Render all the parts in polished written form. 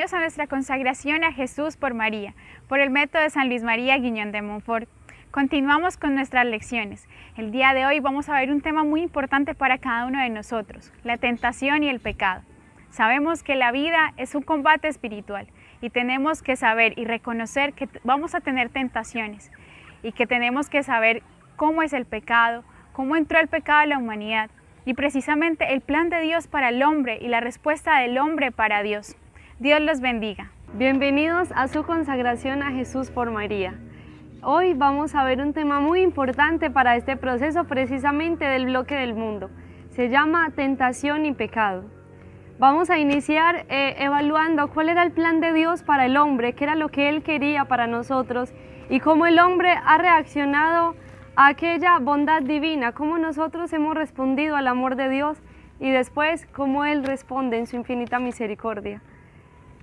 bienvenidos a nuestra consagración a Jesús por María, por el método de San Luis María Guiñón de Montfort. Continuamos con nuestras lecciones. El día de hoy vamos a ver un tema muy importante para cada uno de nosotros, la tentación y el pecado. Sabemos que la vida es un combate espiritual y tenemos que saber y reconocer que vamos a tener tentaciones y que tenemos que saber cómo es el pecado, cómo entró el pecado en la humanidad y precisamente el plan de Dios para el hombre y la respuesta del hombre para Dios. Dios los bendiga. Bienvenidos a su consagración a Jesús por María. Hoy vamos a ver un tema muy importante para este proceso precisamente del bloque del mundo. Se llama tentación y pecado. Vamos a iniciar evaluando cuál era el plan de Dios para el hombre, qué era lo que Él quería para nosotros y cómo el hombre ha reaccionado a aquella bondad divina, cómo nosotros hemos respondido al amor de Dios y después cómo Él responde en su infinita misericordia.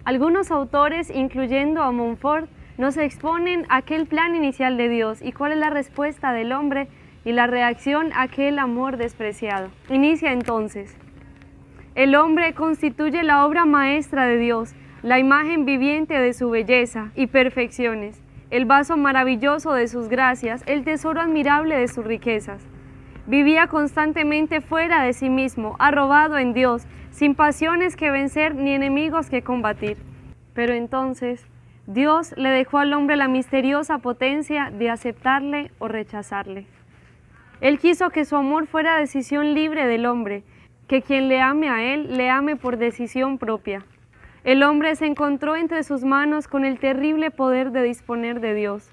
Algunos autores, incluyendo a Montfort, nos exponen aquel plan inicial de Dios y cuál es la respuesta del hombre y la reacción a aquel amor despreciado. Inicia entonces. El hombre constituye la obra maestra de Dios, la imagen viviente de su belleza y perfecciones, el vaso maravilloso de sus gracias, el tesoro admirable de sus riquezas. Vivía constantemente fuera de sí mismo, arrobado en Dios, sin pasiones que vencer ni enemigos que combatir. Pero entonces Dios le dejó al hombre la misteriosa potencia de aceptarle o rechazarle. Él quiso que su amor fuera decisión libre del hombre, que quien le ame a Él, le ame por decisión propia. El hombre se encontró entre sus manos con el terrible poder de disponer de Dios.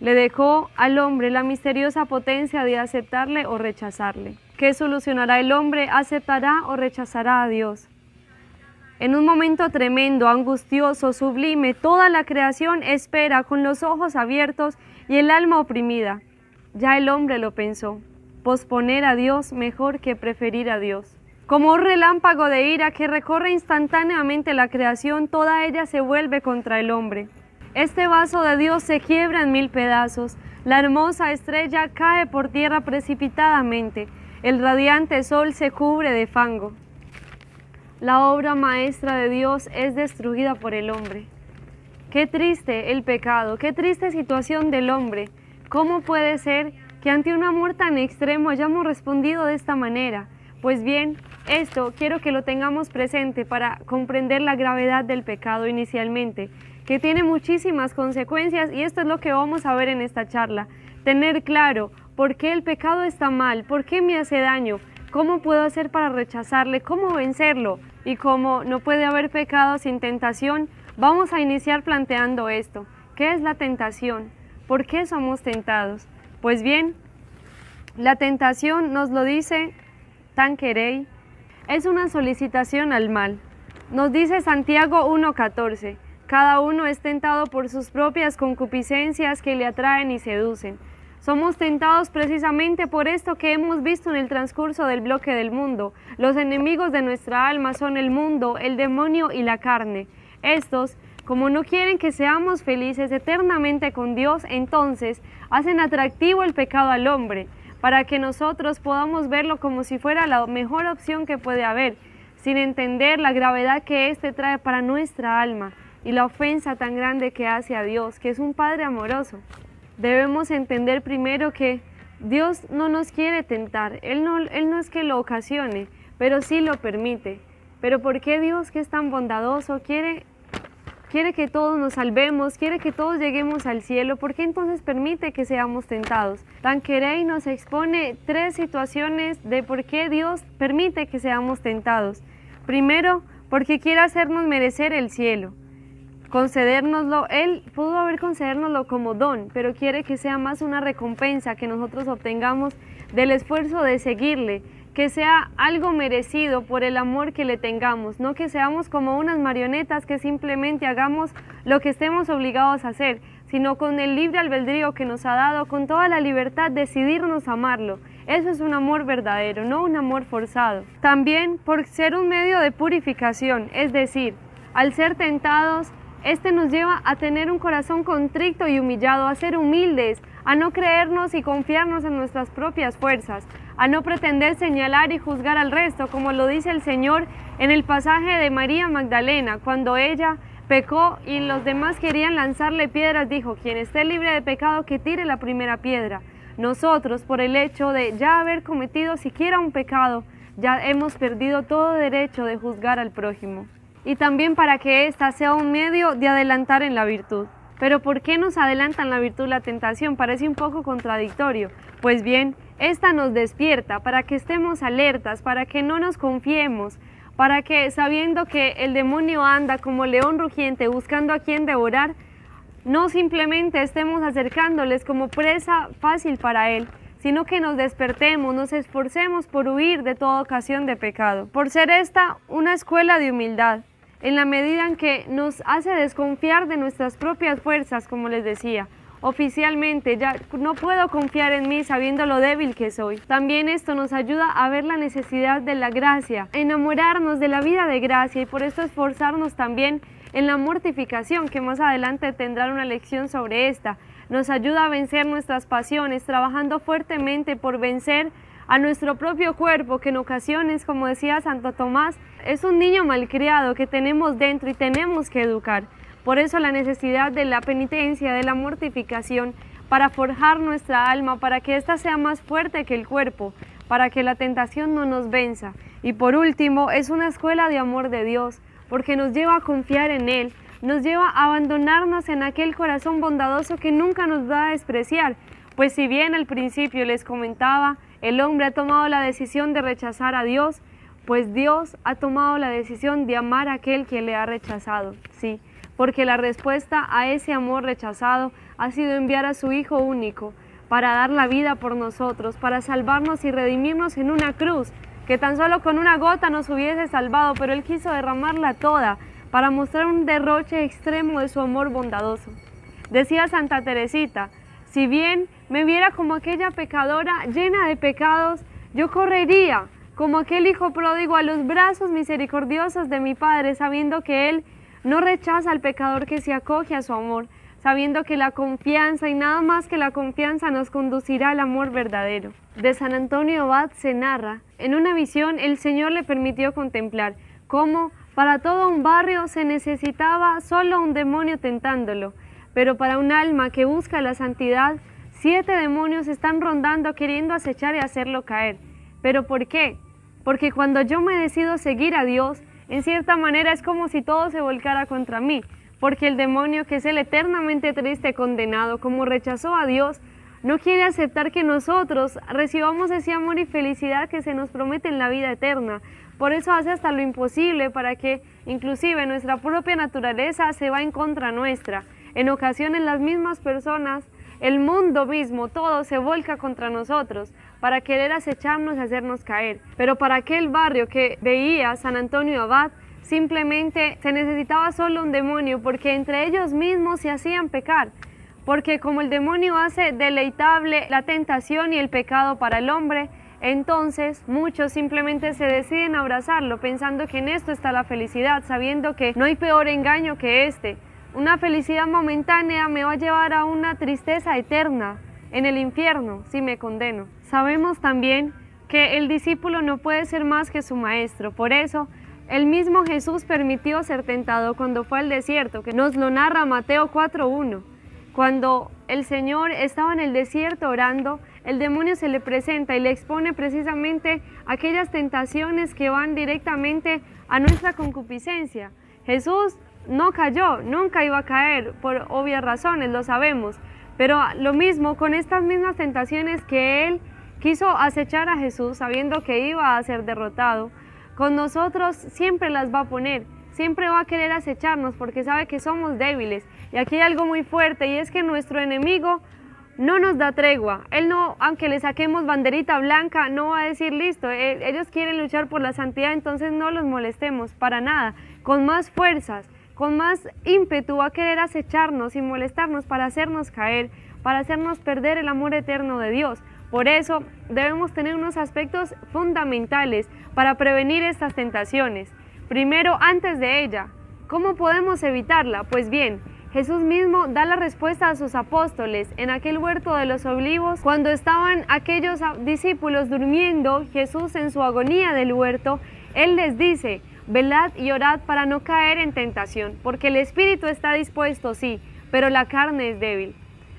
Le dejó al hombre la misteriosa potencia de aceptarle o rechazarle. ¿Qué solucionará el hombre? ¿Aceptará o rechazará a Dios? En un momento tremendo, angustioso, sublime, toda la creación espera con los ojos abiertos y el alma oprimida. Ya el hombre lo pensó. Posponer a Dios mejor que preferir a Dios. Como un relámpago de ira que recorre instantáneamente la creación, toda ella se vuelve contra el hombre. Este vaso de Dios se quiebra en 1000 pedazos. La hermosa estrella cae por tierra precipitadamente. El radiante sol se cubre de fango. La obra maestra de Dios es destruida por el hombre. Qué triste el pecado, qué triste situación del hombre. ¿Cómo puede ser que ante un amor tan extremo hayamos respondido de esta manera? Pues bien, esto quiero que lo tengamos presente para comprender la gravedad del pecado inicialmente, que tiene muchísimas consecuencias y esto es lo que vamos a ver en esta charla. Tener claro por qué el pecado está mal, por qué me hace daño, cómo puedo hacer para rechazarle, cómo vencerlo y cómo no puede haber pecado sin tentación. Vamos a iniciar planteando esto. ¿Qué es la tentación? ¿Por qué somos tentados? Pues bien, la tentación nos lo dice Tanqueray, es una solicitación al mal. Nos dice Santiago 1:14, cada uno es tentado por sus propias concupiscencias que le atraen y seducen. Somos tentados precisamente por esto que hemos visto en el transcurso del bloque del mundo. Los enemigos de nuestra alma son el mundo, el demonio y la carne. Estos, como no quieren que seamos felices eternamente con Dios, entonces hacen atractivo el pecado al hombre, para que nosotros podamos verlo como si fuera la mejor opción que puede haber, sin entender la gravedad que éste trae para nuestra alma y la ofensa tan grande que hace a Dios, que es un Padre amoroso. Debemos entender primero que Dios no nos quiere tentar, Él no es que lo ocasione, pero sí lo permite. Pero ¿por qué Dios, que es tan bondadoso, quiere que todos nos salvemos, quiere que todos lleguemos al cielo? ¿Por qué entonces permite que seamos tentados? Tanqueray nos expone 3 situaciones de por qué Dios permite que seamos tentados. Primero, porque quiere hacernos merecer el cielo, concedérnoslo. Él pudo haber concedérnoslo como don, pero quiere que sea más una recompensa que nosotros obtengamos del esfuerzo de seguirle, que sea algo merecido por el amor que le tengamos, no que seamos como unas marionetas que simplemente hagamos lo que estemos obligados a hacer, sino con el libre albedrío que nos ha dado, con toda la libertad, decidirnos amarlo. Eso es un amor verdadero, no un amor forzado. También por ser un medio de purificación, es decir, al ser tentados, este nos lleva a tener un corazón contrito y humillado, a ser humildes, a no creernos y confiarnos en nuestras propias fuerzas, a no pretender señalar y juzgar al resto, como lo dice el Señor en el pasaje de María Magdalena, cuando ella pecó y los demás querían lanzarle piedras, dijo: quien esté libre de pecado que tire la primera piedra. Nosotros, por el hecho de ya haber cometido siquiera un pecado, ya hemos perdido todo derecho de juzgar al prójimo. Y también para que ésta sea un medio de adelantar en la virtud. Pero ¿por qué nos adelanta en la virtud la tentación? Parece un poco contradictorio. Pues bien, esta nos despierta para que estemos alertas, para que no nos confiemos, para que, sabiendo que el demonio anda como león rugiente buscando a quien devorar, no simplemente estemos acercándoles como presa fácil para él, sino que nos despertemos, nos esforcemos por huir de toda ocasión de pecado. Por ser esta una escuela de humildad, en la medida en que nos hace desconfiar de nuestras propias fuerzas, como les decía. Oficialmente ya no puedo confiar en mí sabiendo lo débil que soy. También esto nos ayuda a ver la necesidad de la gracia, enamorarnos de la vida de gracia y por esto esforzarnos también en la mortificación, que más adelante tendrán una lección sobre esta. Nos ayuda a vencer nuestras pasiones, trabajando fuertemente por vencer a nuestro propio cuerpo, que en ocasiones, como decía Santo Tomás, es un niño malcriado que tenemos dentro y tenemos que educar. Por eso la necesidad de la penitencia, de la mortificación, para forjar nuestra alma, para que ésta sea más fuerte que el cuerpo, para que la tentación no nos venza. Y por último, es una escuela de amor de Dios, porque nos lleva a confiar en Él, nos lleva a abandonarnos en aquel corazón bondadoso que nunca nos va a despreciar. Pues si bien al principio les comentaba, el hombre ha tomado la decisión de rechazar a Dios, pues Dios ha tomado la decisión de amar a aquel que le ha rechazado, sí, porque la respuesta a ese amor rechazado ha sido enviar a su Hijo único para dar la vida por nosotros, para salvarnos y redimirnos en una cruz, que tan solo con una gota nos hubiese salvado, pero Él quiso derramarla toda para mostrar un derroche extremo de su amor bondadoso. Decía Santa Teresita: si bien me viera como aquella pecadora llena de pecados, yo correría como aquel hijo pródigo a los brazos misericordiosos de mi Padre, sabiendo que Él no rechaza al pecador que se acoge a su amor, sabiendo que la confianza y nada más que la confianza nos conducirá al amor verdadero. De San Antonio Abad se narra: en una visión el Señor le permitió contemplar cómo para todo un barrio se necesitaba solo un demonio tentándolo, pero para un alma que busca la santidad, 7 demonios están rondando queriendo acechar y hacerlo caer. ¿Pero por qué? Porque cuando yo me decido seguir a Dios, en cierta manera es como si todo se volcara contra mí, porque el demonio, que es el eternamente triste condenado, como rechazó a Dios, no quiere aceptar que nosotros recibamos ese amor y felicidad que se nos promete en la vida eterna. Por eso hace hasta lo imposible para que inclusive nuestra propia naturaleza se va en contra nuestra. En ocasiones las mismas personas, el mundo mismo, todo se volca contra nosotros para querer acecharnos y hacernos caer. Pero para aquel barrio que veía San Antonio Abad, simplemente se necesitaba solo un demonio, porque entre ellos mismos se hacían pecar. Porque como el demonio hace deleitable la tentación y el pecado para el hombre, entonces muchos simplemente se deciden a abrazarlo, pensando que en esto está la felicidad, sabiendo que no hay peor engaño que este. Una felicidad momentánea me va a llevar a una tristeza eterna en el infierno si me condeno. Sabemos también que el discípulo no puede ser más que su maestro, por eso el mismo Jesús permitió ser tentado cuando fue al desierto, que nos lo narra Mateo 4:1. Cuando el Señor estaba en el desierto orando, el demonio se le presenta y le expone precisamente aquellas tentaciones que van directamente a nuestra concupiscencia. Jesús no cayó, nunca iba a caer, por obvias razones, lo sabemos, pero lo mismo con estas mismas tentaciones que Él quiso acechar a Jesús, sabiendo que iba a ser derrotado, con nosotros siempre las va a poner. Siempre va a querer acecharnos porque sabe que somos débiles. Y aquí hay algo muy fuerte, y es que nuestro enemigo no nos da tregua. Él no, aunque le saquemos banderita blanca, no va a decir listo, ellos quieren luchar por la santidad, entonces no los molestemos, para nada. Con más fuerzas, con más ímpetu va a querer acecharnos y molestarnos para hacernos caer, para hacernos perder el amor eterno de Dios. Por eso debemos tener unos aspectos fundamentales para prevenir estas tentaciones. Primero, antes de ella, ¿cómo podemos evitarla? Pues bien, Jesús mismo da la respuesta a sus apóstoles en aquel huerto de los olivos. Cuando estaban aquellos discípulos durmiendo, Jesús en su agonía del huerto, Él les dice: velad y orad para no caer en tentación, porque el espíritu está dispuesto, sí, pero la carne es débil.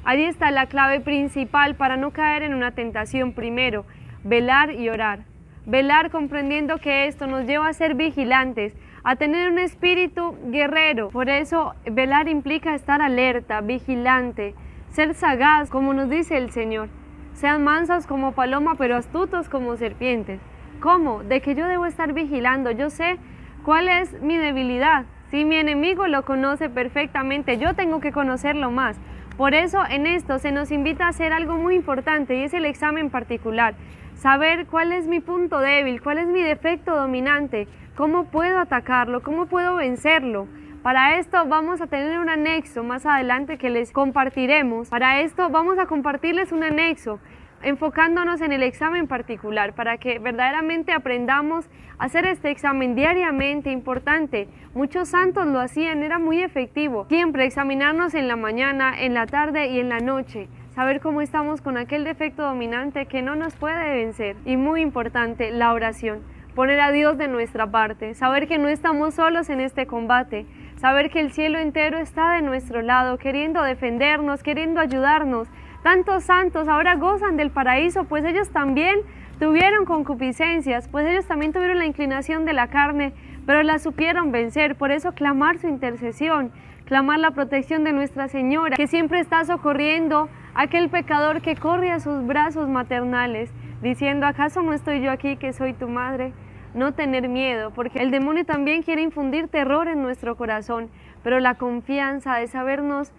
Allí está la clave principal para no caer en una tentación. Primero, velar y orar. Velar comprendiendo que esto nos lleva a ser vigilantes, a tener un espíritu guerrero. Por eso, velar implica estar alerta, vigilante, ser sagaz, como nos dice el Señor. Sean mansos como paloma, pero astutos como serpientes. ¿Cómo? De que yo debo estar vigilando. Yo sé cuál es mi debilidad. Si mi enemigo lo conoce perfectamente, yo tengo que conocerlo más. Por eso en esto se nos invita a hacer algo muy importante y es el examen particular. Saber cuál es mi punto débil, cuál es mi defecto dominante, cómo puedo atacarlo, cómo puedo vencerlo. Para esto vamos a tener un anexo más adelante que les compartiremos. Para esto vamos a compartirles un anexo enfocándonos en el examen particular para que verdaderamente aprendamos a hacer este examen diariamente importante. Muchos santos lo hacían, era muy efectivo. Siempre examinarnos en la mañana, en la tarde y en la noche. Saber cómo estamos con aquel defecto dominante que no nos puede vencer. Y muy importante, la oración. Poner a Dios de nuestra parte. Saber que no estamos solos en este combate. Saber que el cielo entero está de nuestro lado, queriendo defendernos, queriendo ayudarnos. Tantos santos ahora gozan del paraíso, pues ellos también tuvieron concupiscencias, pues ellos también tuvieron la inclinación de la carne, pero la supieron vencer. Por eso clamar su intercesión, clamar la protección de Nuestra Señora, que siempre está socorriendo a aquel pecador que corre a sus brazos maternales, diciendo: ¿acaso no estoy yo aquí que soy tu madre? No tener miedo, porque el demonio también quiere infundir terror en nuestro corazón, pero la confianza de sabernos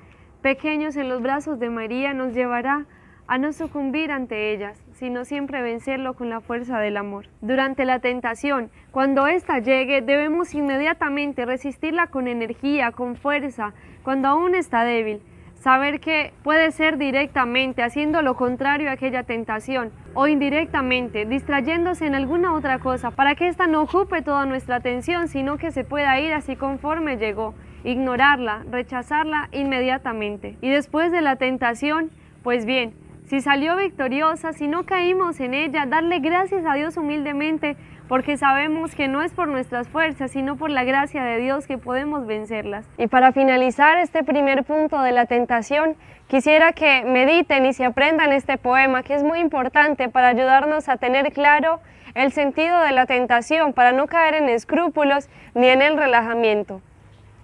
pequeños en los brazos de María nos llevará a no sucumbir ante ellas, sino siempre vencerlo con la fuerza del amor. Durante la tentación, cuando ésta llegue, debemos inmediatamente resistirla con energía, con fuerza, cuando aún está débil. Saber que puede ser directamente haciendo lo contrario a aquella tentación o indirectamente distrayéndose en alguna otra cosa para que ésta no ocupe toda nuestra atención, sino que se pueda ir así conforme llegó. Ignorarla, rechazarla inmediatamente. Y después de la tentación, pues bien, si salió victoriosa, si no caímos en ella, darle gracias a Dios humildemente, porque sabemos que no es por nuestras fuerzas, sino por la gracia de Dios que podemos vencerlas. Y para finalizar este primer punto de la tentación, quisiera que mediten y se aprendan este poema, que es muy importante para ayudarnos a tener claro el sentido de la tentación, para no caer en escrúpulos ni en el relajamiento.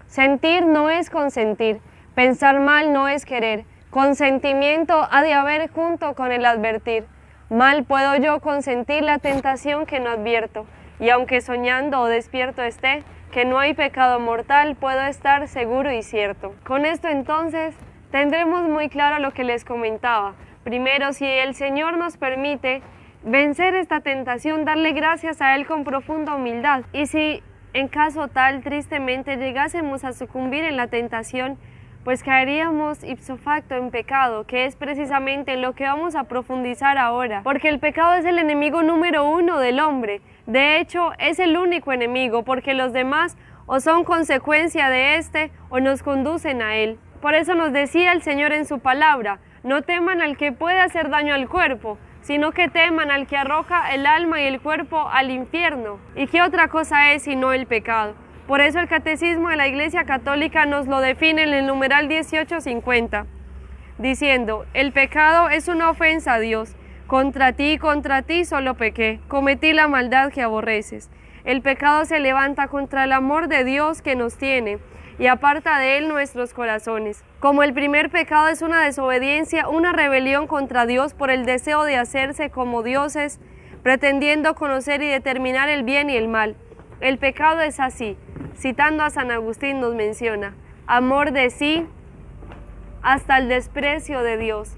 Sentir no es consentir, pensar mal no es querer, consentimiento ha de haber junto con el advertir. Mal puedo yo consentir la tentación que no advierto, y aunque soñando o despierto esté, que no hay pecado mortal, puedo estar seguro y cierto. Con esto entonces tendremos muy claro lo que les comentaba. Primero, si el Señor nos permite vencer esta tentación, darle gracias a Él con profunda humildad. Y si en caso tal, tristemente, llegásemos a sucumbir en la tentación, pues caeríamos ipso facto en pecado, que es precisamente en lo que vamos a profundizar ahora, porque el pecado es el enemigo número 1 del hombre. De hecho, es el único enemigo, porque los demás o son consecuencia de este o nos conducen a él. Por eso nos decía el Señor en su palabra: no teman al que puede hacer daño al cuerpo, sino que teman al que arroja el alma y el cuerpo al infierno. ¿Y qué otra cosa es sino el pecado? Por eso el Catecismo de la Iglesia Católica nos lo define en el numeral 1850, diciendo: el pecado es una ofensa a Dios. Contra ti solo pequé, cometí la maldad que aborreces. El pecado se levanta contra el amor de Dios que nos tiene y aparta de él nuestros corazones. Como el primer pecado es una desobediencia, una rebelión contra Dios por el deseo de hacerse como dioses, pretendiendo conocer y determinar el bien y el mal. El pecado es así, citando a San Agustín nos menciona: amor de sí hasta el desprecio de Dios.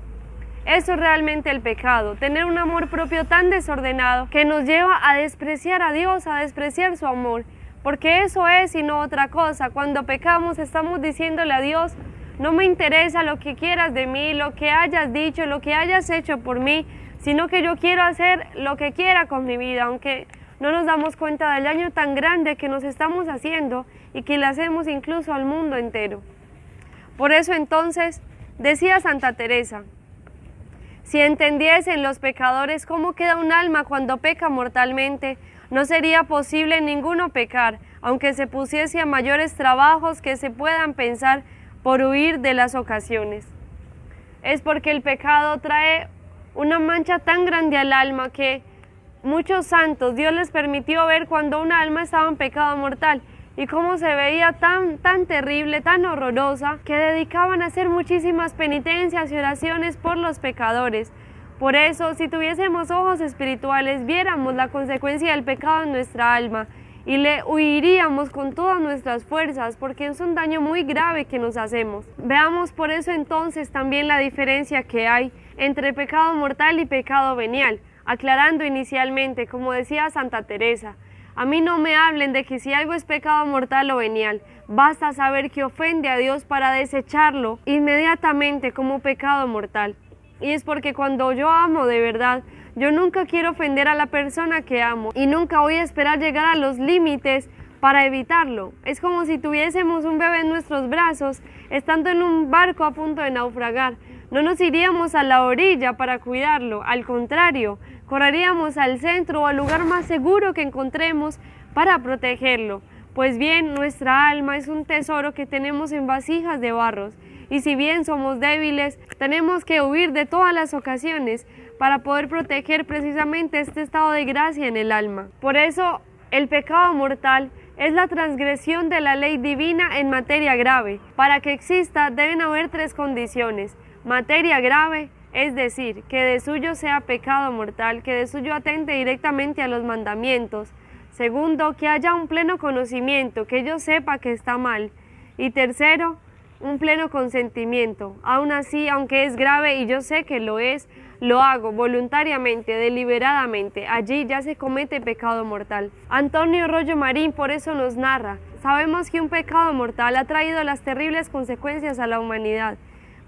Eso es realmente el pecado, tener un amor propio tan desordenado que nos lleva a despreciar a Dios, a despreciar su amor. Porque eso es y no otra cosa. Cuando pecamos estamos diciéndole a Dios: no me interesa lo que quieras de mí, lo que hayas dicho, lo que hayas hecho por mí, sino que yo quiero hacer lo que quiera con mi vida, aunque no nos damos cuenta del daño tan grande que nos estamos haciendo y que le hacemos incluso al mundo entero. Por eso entonces, decía Santa Teresa: si entendiesen los pecadores cómo queda un alma cuando peca mortalmente, no sería posible ninguno pecar, aunque se pusiese a mayores trabajos que se puedan pensar por huir de las ocasiones. Es porque el pecado trae una mancha tan grande al alma que muchos santos Dios les permitió ver cuando una alma estaba en pecado mortal y cómo se veía tan terrible, tan horrorosa, que dedicaban a hacer muchísimas penitencias y oraciones por los pecadores. Por eso, si tuviésemos ojos espirituales, viéramos la consecuencia del pecado en nuestra alma y le huiríamos con todas nuestras fuerzas, porque es un daño muy grave que nos hacemos. Veamos por eso entonces también la diferencia que hay entre pecado mortal y pecado venial, aclarando inicialmente, como decía Santa Teresa, a mí no me hablen de que si algo es pecado mortal o venial, basta saber que ofende a Dios para desecharlo inmediatamente como pecado mortal. Y es porque cuando yo amo de verdad, yo nunca quiero ofender a la persona que amo y nunca voy a esperar llegar a los límites para evitarlo. Es como si tuviésemos un bebé en nuestros brazos, estando en un barco a punto de naufragar. No nos iríamos a la orilla para cuidarlo, al contrario, correríamos al centro o al lugar más seguro que encontremos para protegerlo. Pues bien, nuestra alma es un tesoro que tenemos en vasijas de barros, y si bien somos débiles, tenemos que huir de todas las ocasiones para poder proteger precisamente este estado de gracia en el alma. Por eso, el pecado mortal es la transgresión de la ley divina en materia grave. Para que exista, deben haber tres condiciones. Materia grave, es decir, que de suyo sea pecado mortal, que de suyo atente directamente a los mandamientos. Segundo, que haya un pleno conocimiento, que yo sepa que está mal. Y tercero, un pleno consentimiento. Aún así, aunque es grave y yo sé que lo es, lo hago voluntariamente, deliberadamente. Allí ya se comete pecado mortal. Antonio Rollo Marín por eso nos narra: sabemos que un pecado mortal ha traído las terribles consecuencias a la humanidad.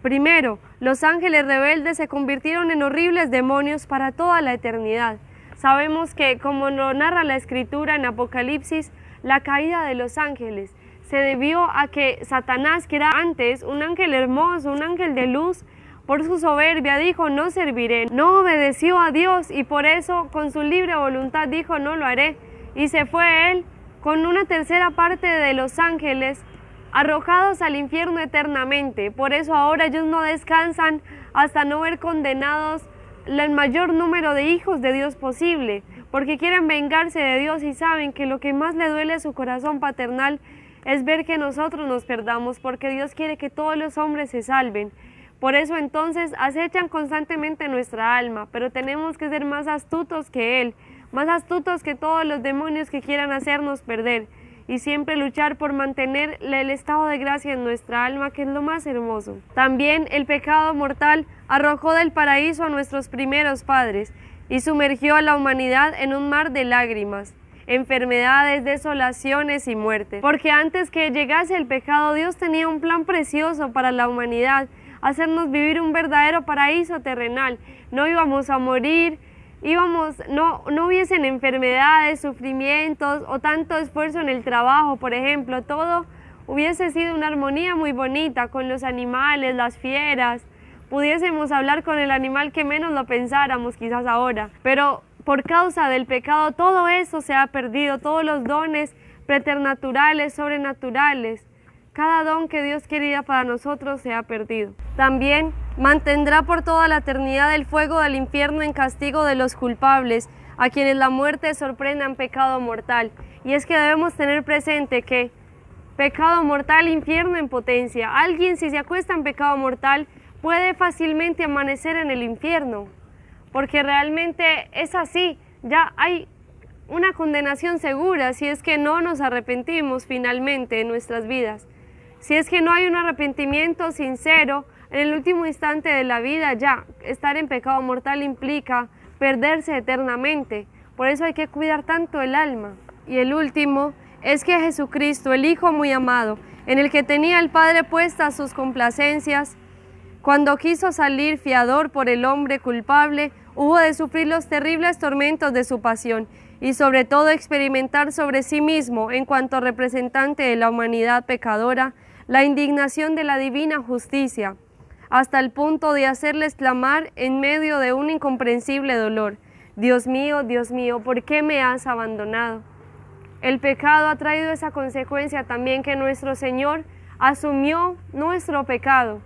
Primero, los ángeles rebeldes se convirtieron en horribles demonios para toda la eternidad. Sabemos que, como lo narra la Escritura en Apocalipsis, la caída de los ángeles se debió a que Satanás, que era antes un ángel hermoso, un ángel de luz, por su soberbia dijo: no serviré, no obedeció a Dios y por eso con su libre voluntad dijo: no lo haré, y se fue él con una tercera parte de los ángeles arrojados al infierno eternamente. Por eso ahora ellos no descansan hasta no ver condenados el mayor número de hijos de Dios posible, porque quieren vengarse de Dios y saben que lo que más le duele a su corazón paternal es ver que nosotros nos perdamos, porque Dios quiere que todos los hombres se salven. Por eso entonces acechan constantemente nuestra alma, pero tenemos que ser más astutos que Él, más astutos que todos los demonios que quieran hacernos perder, y siempre luchar por mantener el estado de gracia en nuestra alma, que es lo más hermoso. También el pecado mortal arrojó del paraíso a nuestros primeros padres y sumergió a la humanidad en un mar de lágrimas, enfermedades, desolaciones y muertes. Porque antes que llegase el pecado, Dios tenía un plan precioso para la humanidad, hacernos vivir un verdadero paraíso terrenal. No íbamos a morir, no hubiesen enfermedades, sufrimientos o tanto esfuerzo en el trabajo, por ejemplo. Todo hubiese sido una armonía muy bonita con los animales, las fieras. Pudiésemos hablar con el animal que menos lo pensáramos quizás ahora, pero por causa del pecado todo eso se ha perdido, todos los dones preternaturales, sobrenaturales, cada don que Dios quería para nosotros se ha perdido. También mantendrá por toda la eternidad el fuego del infierno en castigo de los culpables, a quienes la muerte sorprenda en pecado mortal. Y es que debemos tener presente que pecado mortal, infierno en potencia. Alguien, si se acuesta en pecado mortal, puede fácilmente amanecer en el infierno, porque realmente es así. Ya hay una condenación segura si es que no nos arrepentimos finalmente en nuestras vidas. Si es que no hay un arrepentimiento sincero, en el último instante de la vida ya estar en pecado mortal implica perderse eternamente. Por eso hay que cuidar tanto el alma. Y el último es que Jesucristo, el Hijo muy amado, en el que tenía el Padre puestas sus complacencias, cuando quiso salir fiador por el hombre culpable, hubo de sufrir los terribles tormentos de su pasión y sobre todo experimentar sobre sí mismo, en cuanto representante de la humanidad pecadora, la indignación de la divina justicia, hasta el punto de hacerles clamar en medio de un incomprensible dolor: Dios mío, ¿por qué me has abandonado? El pecado ha traído esa consecuencia también, que nuestro Señor asumió nuestro pecado.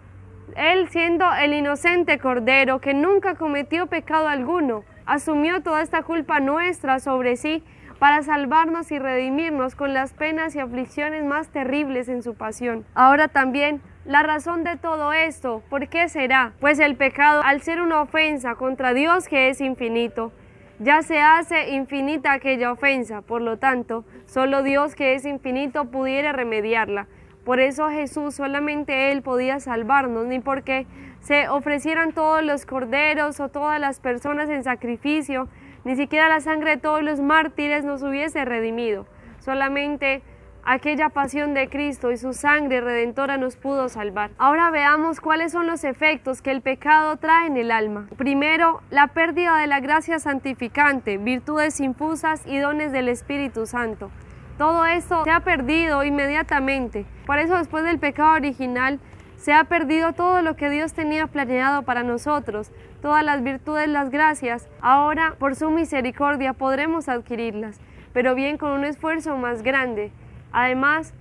Él, siendo el inocente Cordero que nunca cometió pecado alguno, asumió toda esta culpa nuestra sobre sí para salvarnos y redimirnos con las penas y aflicciones más terribles en su pasión. Ahora también, la razón de todo esto, ¿por qué será? Pues el pecado, al ser una ofensa contra Dios que es infinito, ya se hace infinita aquella ofensa. Por lo tanto, solo Dios que es infinito pudiera remediarla. Por eso Jesús, solamente Él podía salvarnos, ni porque se ofrecieran todos los corderos o todas las personas en sacrificio, ni siquiera la sangre de todos los mártires nos hubiese redimido. Solamente aquella pasión de Cristo y su sangre redentora nos pudo salvar. Ahora veamos cuáles son los efectos que el pecado trae en el alma. Primero, la pérdida de la gracia santificante, virtudes infusas y dones del Espíritu Santo. Todo esto se ha perdido inmediatamente. Por eso, después del pecado original, se ha perdido todo lo que Dios tenía planeado para nosotros, todas las virtudes, las gracias. Ahora, por su misericordia, podremos adquirirlas, pero bien con un esfuerzo más grande. Además,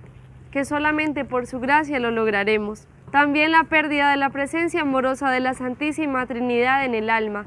que solamente por su gracia lo lograremos. También la pérdida de la presencia amorosa de la Santísima Trinidad en el alma.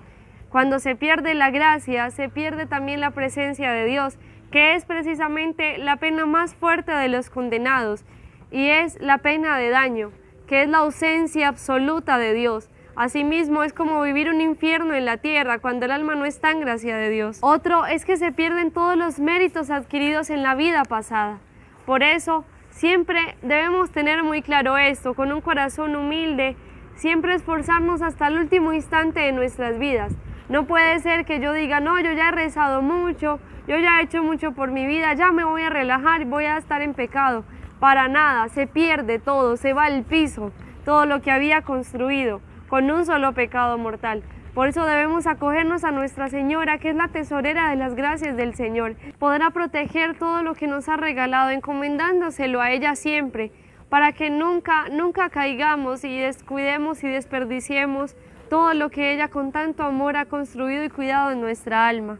Cuando se pierde la gracia, se pierde también la presencia de Dios, que es precisamente la pena más fuerte de los condenados, y es la pena de daño, que es la ausencia absoluta de Dios. Asimismo, es como vivir un infierno en la tierra cuando el alma no está en gracia de Dios. Otro es que se pierden todos los méritos adquiridos en la vida pasada. Por eso, siempre debemos tener muy claro esto, con un corazón humilde, siempre esforzarnos hasta el último instante de nuestras vidas. No puede ser que yo diga, no, yo ya he rezado mucho, yo ya he hecho mucho por mi vida, ya me voy a relajar y voy a estar en pecado. Para nada, se pierde todo, se va al piso, todo lo que había construido, con un solo pecado mortal. Por eso debemos acogernos a Nuestra Señora, que es la tesorera de las gracias del Señor. Podrá proteger todo lo que nos ha regalado, encomendándoselo a ella siempre, para que nunca caigamos y descuidemos y desperdiciemos todo lo que ella con tanto amor ha construido y cuidado en nuestra alma.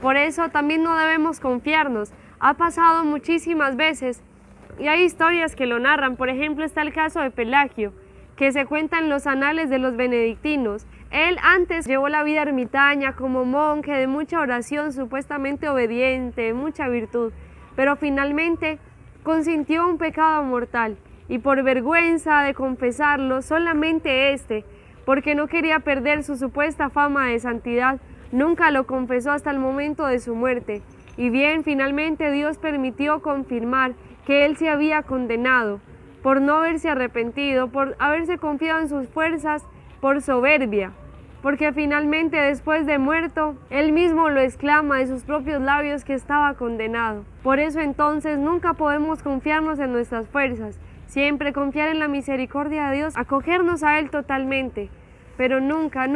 Por eso también no debemos confiarnos. Ha pasado muchísimas veces y hay historias que lo narran. Por ejemplo, está el caso de Pelagio, que se cuenta en los anales de los benedictinos. Él antes llevó la vida ermitaña como monje, de mucha oración, supuestamente obediente, mucha virtud, pero finalmente consintió un pecado mortal y por vergüenza de confesarlo, solamente porque no quería perder su supuesta fama de santidad, nunca lo confesó hasta el momento de su muerte. Y bien, finalmente Dios permitió confirmar que él se había condenado por no haberse arrepentido, por haberse confiado en sus fuerzas, por soberbia, porque finalmente después de muerto, él mismo lo exclama de sus propios labios que estaba condenado. Por eso entonces nunca podemos confiarnos en nuestras fuerzas, siempre confiar en la misericordia de Dios, acogernos a Él totalmente, pero nunca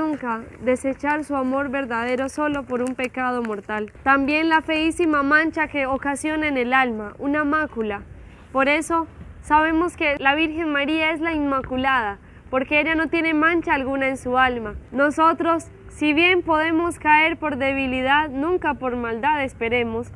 desechar su amor verdadero solo por un pecado mortal. También la feísima mancha que ocasiona en el alma, una mácula. Por eso sabemos que la Virgen María es la Inmaculada, porque ella no tiene mancha alguna en su alma. Nosotros, si bien podemos caer por debilidad, nunca por maldad, esperemos,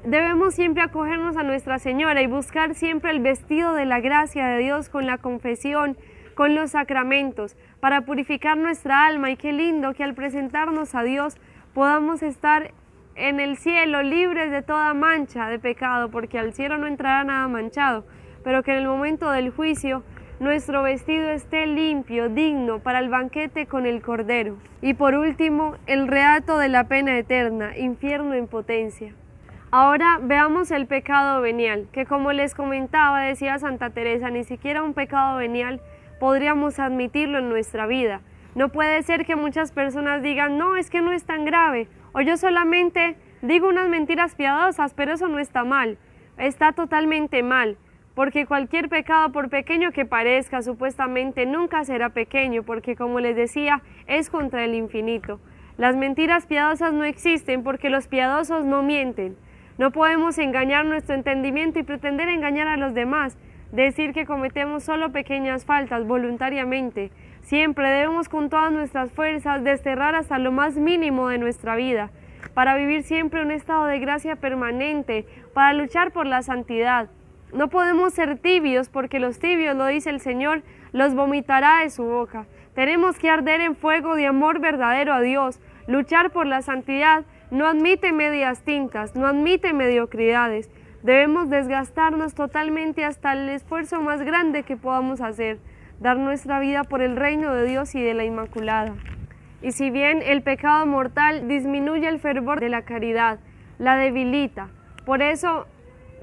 debemos siempre acogernos a Nuestra Señora y buscar siempre el vestido de la gracia de Dios con la confesión, con los sacramentos, para purificar nuestra alma. Y qué lindo que al presentarnos a Dios podamos estar en el cielo libres de toda mancha de pecado, porque al cielo no entrará nada manchado, pero que en el momento del juicio nuestro vestido esté limpio, digno para el banquete con el Cordero. Y por último, el reato de la pena eterna, infierno en potencia. Ahora veamos el pecado venial, que como les comentaba, decía Santa Teresa, ni siquiera un pecado venial podríamos admitirlo en nuestra vida. No puede ser que muchas personas digan, no, es que no es tan grave, o yo solamente digo unas mentiras piadosas, pero eso no está mal. Está totalmente mal, porque cualquier pecado, por pequeño que parezca, supuestamente nunca será pequeño, porque como les decía, es contra el infinito. Las mentiras piadosas no existen porque los piadosos no mienten. No podemos engañar nuestro entendimiento y pretender engañar a los demás, decir que cometemos solo pequeñas faltas voluntariamente, Siempre debemos con todas nuestras fuerzas desterrar hasta lo más mínimo de nuestra vida, para vivir siempre un estado de gracia permanente, para luchar por la santidad. No podemos ser tibios, porque los tibios, lo dice el Señor, los vomitará de su boca. Tenemos que arder en fuego de amor verdadero a Dios. Luchar por la santidad no admite medias tintas, no admite mediocridades. Debemos desgastarnos totalmente hasta el esfuerzo más grande que podamos hacer, dar nuestra vida por el reino de Dios y de la Inmaculada. Y si bien el pecado mortal disminuye el fervor de la caridad, la debilita. Por eso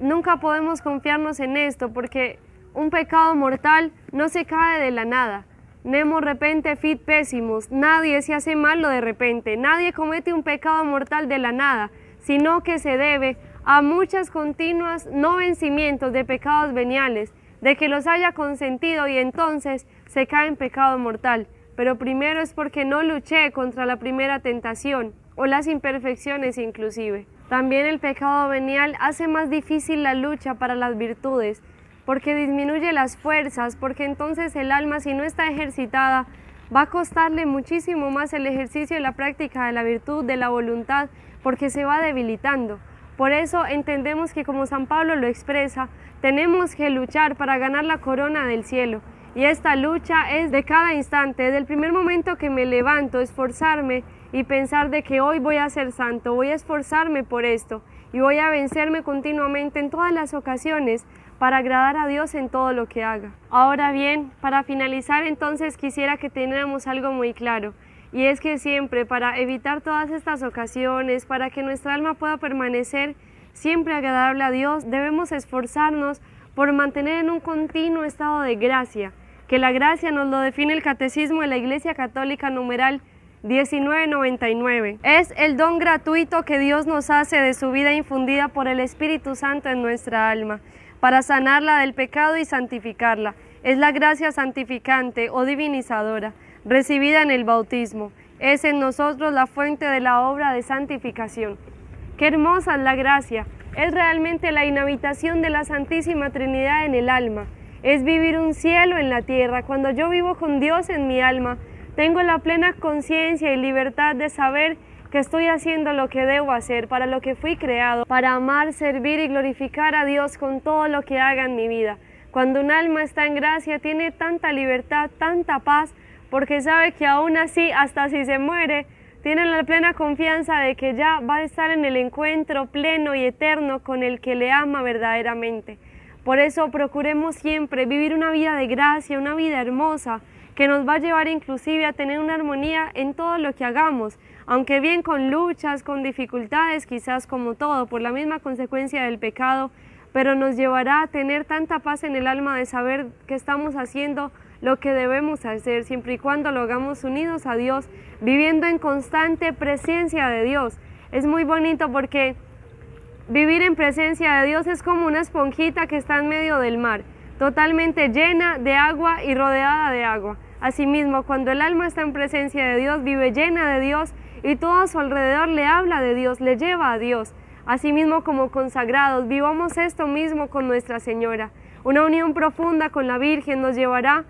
nunca podemos confiarnos en esto, porque un pecado mortal no se cae de la nada. Nemo repente fit pésimos, nadie se hace malo de repente, nadie comete un pecado mortal de la nada, sino que se debe a muchas continuas no vencimientos de pecados veniales, de que los haya consentido y entonces se cae en pecado mortal. Pero primero es porque no luché contra la primera tentación, o las imperfecciones inclusive. También el pecado venial hace más difícil la lucha para las virtudes, porque disminuye las fuerzas, porque entonces el alma, si no está ejercitada, va a costarle muchísimo más el ejercicio y la práctica de la virtud, de la voluntad, porque se va debilitando. Por eso entendemos que, como San Pablo lo expresa, tenemos que luchar para ganar la corona del cielo. Y esta lucha es de cada instante, desde el primer momento que me levanto, esforzarme y pensar de que hoy voy a ser santo, voy a esforzarme por esto y voy a vencerme continuamente en todas las ocasiones para agradar a Dios en todo lo que haga. Ahora bien, para finalizar entonces quisiera que tengamos algo muy claro, y es que siempre, para evitar todas estas ocasiones, para que nuestra alma pueda permanecer siempre agradable a Dios, debemos esforzarnos por mantener en un continuo estado de gracia, que la gracia nos lo define el Catecismo de la Iglesia Católica numeral 1999. Es el don gratuito que Dios nos hace de su vida infundida por el Espíritu Santo en nuestra alma, para sanarla del pecado y santificarla. Es la gracia santificante o divinizadora, recibida en el bautismo. Es en nosotros la fuente de la obra de santificación. ¡Qué hermosa es la gracia! Es realmente la inhabitación de la Santísima Trinidad en el alma. Es vivir un cielo en la tierra. Cuando yo vivo con Dios en mi alma, tengo la plena conciencia y libertad de saber que estoy haciendo lo que debo hacer, para lo que fui creado, para amar, servir y glorificar a Dios con todo lo que haga en mi vida. Cuando un alma está en gracia, tiene tanta libertad, tanta paz, porque sabe que aún así, hasta si se muere, tiene la plena confianza de que ya va a estar en el encuentro pleno y eterno con el que le ama verdaderamente. Por eso procuremos siempre vivir una vida de gracia, una vida hermosa, que nos va a llevar inclusive a tener una armonía en todo lo que hagamos, aunque bien con luchas, con dificultades, quizás como todo, por la misma consecuencia del pecado, pero nos llevará a tener tanta paz en el alma de saber que estamos haciendo lo que debemos hacer, siempre y cuando lo hagamos unidos a Dios, viviendo en constante presencia de Dios. Es muy bonito porque vivir en presencia de Dios es como una esponjita que está en medio del mar, totalmente llena de agua y rodeada de agua. Asimismo, cuando el alma está en presencia de Dios, vive llena de Dios y todo a su alrededor le habla de Dios, le lleva a Dios. Asimismo, como consagrados, vivamos esto mismo con Nuestra Señora. Una unión profunda con la Virgen nos llevará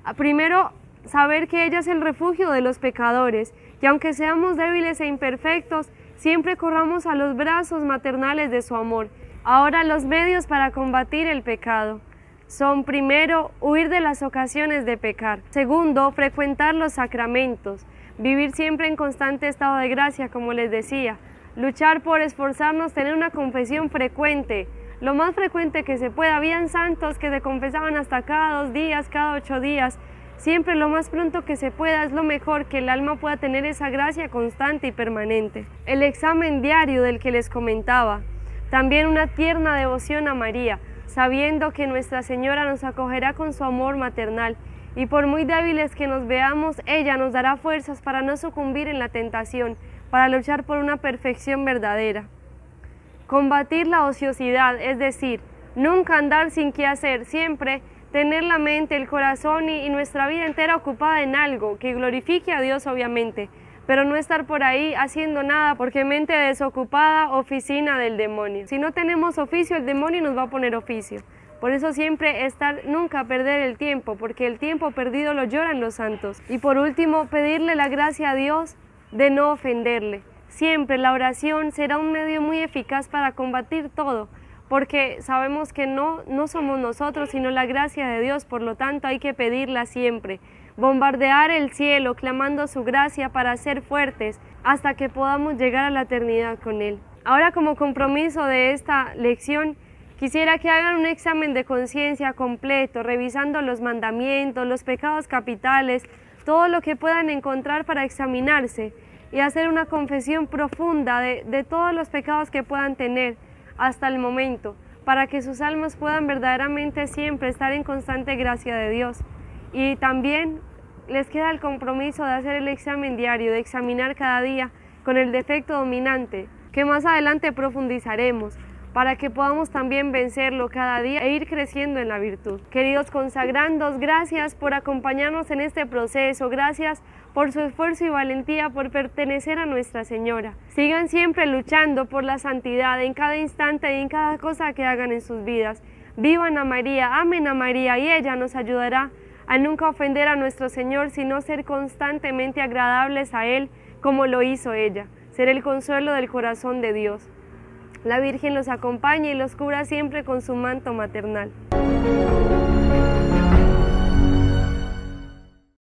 a primero saber que ella es el refugio de los pecadores, y aunque seamos débiles e imperfectos, siempre corramos a los brazos maternales de su amor. Ahora, los medios para combatir el pecado son: primero, huir de las ocasiones de pecar; segundo, frecuentar los sacramentos; vivir siempre en constante estado de gracia, como les decía; luchar por esforzarnos, tener una confesión frecuente, lo más frecuente que se pueda. Habían santos que se confesaban hasta cada 2 días, cada 8 días, siempre lo más pronto que se pueda. Es lo mejor, que el alma pueda tener esa gracia constante y permanente. El examen diario del que les comentaba, también una tierna devoción a María, sabiendo que Nuestra Señora nos acogerá con su amor maternal, y por muy débiles que nos veamos, ella nos dará fuerzas para no sucumbir en la tentación, para luchar por una perfección verdadera. Combatir la ociosidad, es decir, nunca andar sin qué hacer, siempre tener la mente, el corazón y nuestra vida entera ocupada en algo que glorifique a Dios, obviamente, pero no estar por ahí haciendo nada, porque mente desocupada, oficina del demonio. Si no tenemos oficio, el demonio nos va a poner oficio. Por eso siempre nunca perder el tiempo, porque el tiempo perdido lo lloran los santos. Y por último, pedirle la gracia a Dios de no ofenderle. Siempre la oración será un medio muy eficaz para combatir todo, porque sabemos que no somos nosotros, sino la gracia de Dios, por lo tanto hay que pedirla siempre. Bombardear el cielo, clamando su gracia para ser fuertes, hasta que podamos llegar a la eternidad con Él. Ahora, como compromiso de esta lección, quisiera que hagan un examen de conciencia completo, revisando los mandamientos, los pecados capitales, todo lo que puedan encontrar para examinarse y hacer una confesión profunda de todos los pecados que puedan tener hasta el momento, para que sus almas puedan verdaderamente siempre estar en constante gracia de Dios. Y también les queda el compromiso de hacer el examen diario, de examinar cada día con el defecto dominante, que más adelante profundizaremos, para que podamos también vencerlo cada día e ir creciendo en la virtud. Queridos consagrandos, gracias por acompañarnos en este proceso, gracias por su esfuerzo y valentía por pertenecer a Nuestra Señora. Sigan siempre luchando por la santidad en cada instante y en cada cosa que hagan en sus vidas. Vivan a María, amen a María y ella nos ayudará a nunca ofender a nuestro Señor, sino ser constantemente agradables a Él como lo hizo ella, ser el consuelo del corazón de Dios. La Virgen los acompaña y los cubra siempre con su manto maternal.